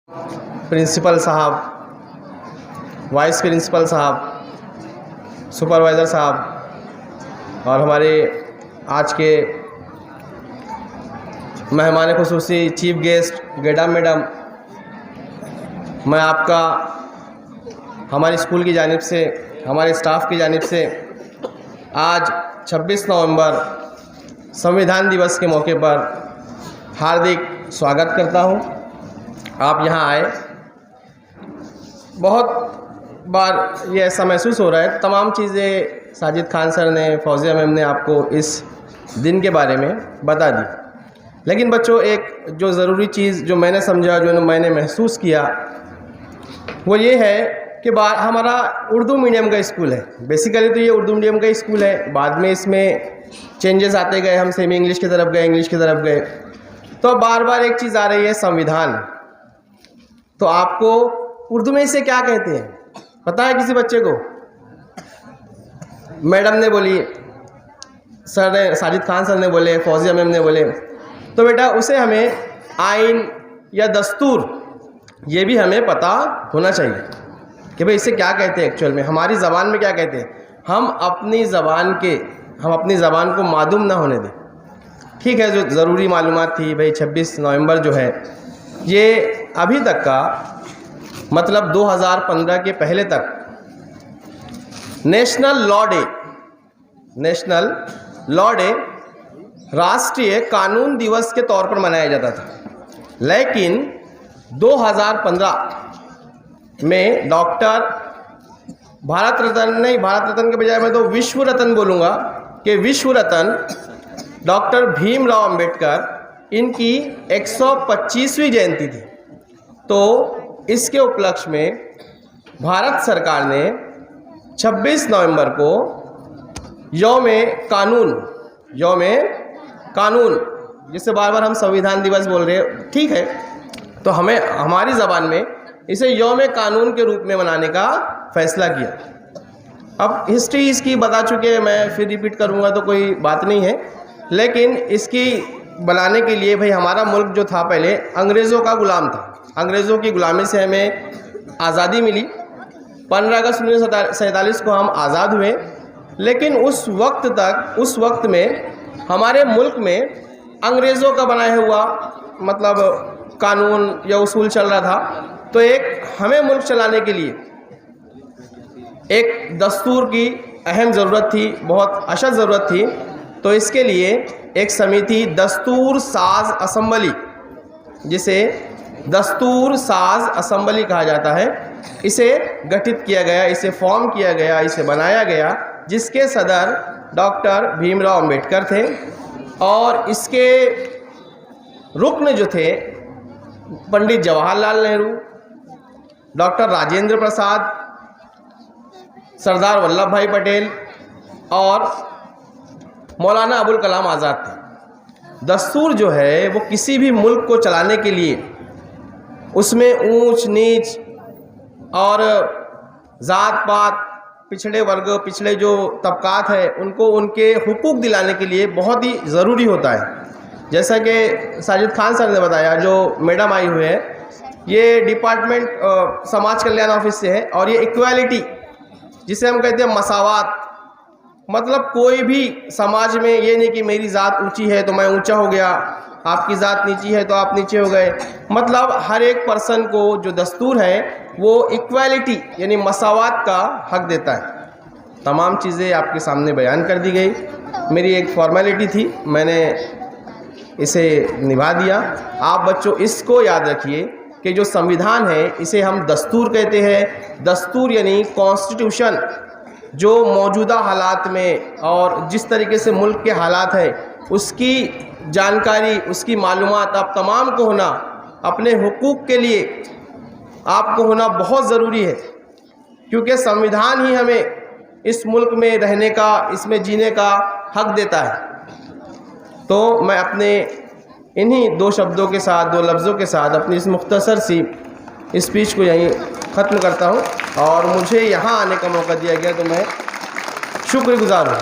Principal साहब, vice principal साहब, supervisor साहब और हमारे आज के मेहमान खुसूसी चीफ गेस्ट गेडा मैडम, मैं आपका हमारे स्कूल की जानिब से, हमारे स्टाफ की जानिब से आज 26 नवंबर संविधान दिवस के मौके पर हार्दिक स्वागत करता हूं। आप यहां आए, बहुत बार ये ऐसा महसूस हो रहा है, तमाम चीज़ें साजिद खान सर ने, फौजिया मैम ने आपको इस दिन के बारे में बता दी, लेकिन बच्चों एक जो ज़रूरी चीज़ जो मैंने समझा, जो मैंने महसूस किया, वो ये है कि हमारा उर्दू मीडियम का स्कूल है। बेसिकली तो ये उर्दू मीडियम का स्कूल है, बाद में इसमें चेंजेस आते गए, हम सेमी इंग्लिश की तरफ गए, इंग्लिश की तरफ गए, तो बार बार एक चीज़ आ रही है, संविधान। तो आपको उर्दू में इसे क्या कहते हैं पता है किसी बच्चे को? मैडम ने बोली, सर ने, साजिद खान सर ने बोले, फौजिया मैम ने बोले, तो बेटा उसे हमें आइन या दस्तूर ये भी हमें पता होना चाहिए कि भाई इसे क्या कहते हैं एक्चुअल में, हमारी ज़बान में क्या कहते हैं। हम अपनी ज़बान को मादूम ना होने दें। ठीक है, जो ज़रूरी मालूमात थी भाई, 26 नवंबर जो है ये अभी तक का मतलब 2015 के पहले तक नेशनल लॉ डे राष्ट्रीय कानून दिवस के तौर पर मनाया जाता था, लेकिन 2015 में डॉक्टर भारत रत्न के बजाय मैं तो विश्व रत्न बोलूँगा कि विश्व रत्न डॉक्टर भीमराव अंबेडकर, इनकी 125वीं जयंती थी। तो इसके उपलक्ष्य में भारत सरकार ने 26 नवंबर को यौम कानून जिसे बार बार हम संविधान दिवस बोल रहे हैं, ठीक है, तो हमें हमारी ज़बान में इसे यौम कानून के रूप में मनाने का फैसला किया। अब हिस्ट्री इसकी बता चुके हैं, मैं फिर रिपीट करूंगा तो कोई बात नहीं है, लेकिन इसकी बनाने के लिए भाई हमारा मुल्क जो था पहले अंग्रेज़ों का गुलाम था। अंग्रेज़ों की गुलामी से हमें आज़ादी मिली। 15 अगस्त 1947 को हम आज़ाद हुए, लेकिन उस वक्त में हमारे मुल्क में अंग्रेज़ों का बनाया हुआ मतलब कानून या उसूल चल रहा था। तो एक हमें मुल्क चलाने के लिए एक दस्तूर की अहम ज़रूरत थी, बहुत अशद ज़रूरत थी। तो इसके लिए एक समिति दस्तूर साज असम्बली, जिसे दस्तूर साज असम्बली कहा जाता है, इसे गठित किया गया, इसे फॉर्म किया गया, इसे बनाया गया, जिसके सदर डॉक्टर भीमराव अंबेडकर थे और इसके रुकन जो थे पंडित जवाहरलाल नेहरू, डॉक्टर राजेंद्र प्रसाद, सरदार वल्लभ भाई पटेल और मौलाना अबुल कलाम आज़ाद थे। दस्तूर जो है वो किसी भी मुल्क को चलाने के लिए उसमें ऊंच नीच और ज़ात पात, पिछड़े वर्ग, पिछड़े जो तबकात है, उनको उनके हुकूक दिलाने के लिए बहुत ही ज़रूरी होता है। जैसा कि साजिद खान सर ने बताया, जो मैडम आई हुए हैं, ये डिपार्टमेंट समाज कल्याण ऑफिस से है, और ये इक्वालिटी जिसे हम कहते हैं मसावात, मतलब कोई भी समाज में ये नहीं कि मेरी ज़ात ऊंची है तो मैं ऊंचा हो गया, आपकी ज़ात नीची है तो आप नीचे हो गए। मतलब हर एक पर्सन को जो दस्तूर है वो इक्वालिटी यानी मसावात का हक देता है। तमाम चीज़ें आपके सामने बयान कर दी गई। मेरी एक फॉर्मेलिटी थी, मैंने इसे निभा दिया। आप बच्चों इसको याद रखिए कि जो संविधान है इसे हम दस्तूर कहते हैं। दस्तूर यानी कॉन्स्टिट्यूशन, जो मौजूदा हालात में और जिस तरीके से मुल्क के हालात है उसकी जानकारी, उसकी मालूमात आप तमाम को होना, अपने हुकूक के लिए आपको होना बहुत ज़रूरी है, क्योंकि संविधान ही हमें इस मुल्क में रहने का, इसमें जीने का हक देता है। तो मैं अपने इन्हीं 2 शब्दों के साथ, 2 लफ्ज़ों के साथ अपनी इस मुख्तसर सी स्पीच को यहीं ख़त्म करता हूँ, और मुझे यहाँ आने का मौका दिया गया तो मैं शुक्रगुज़ार हूँ।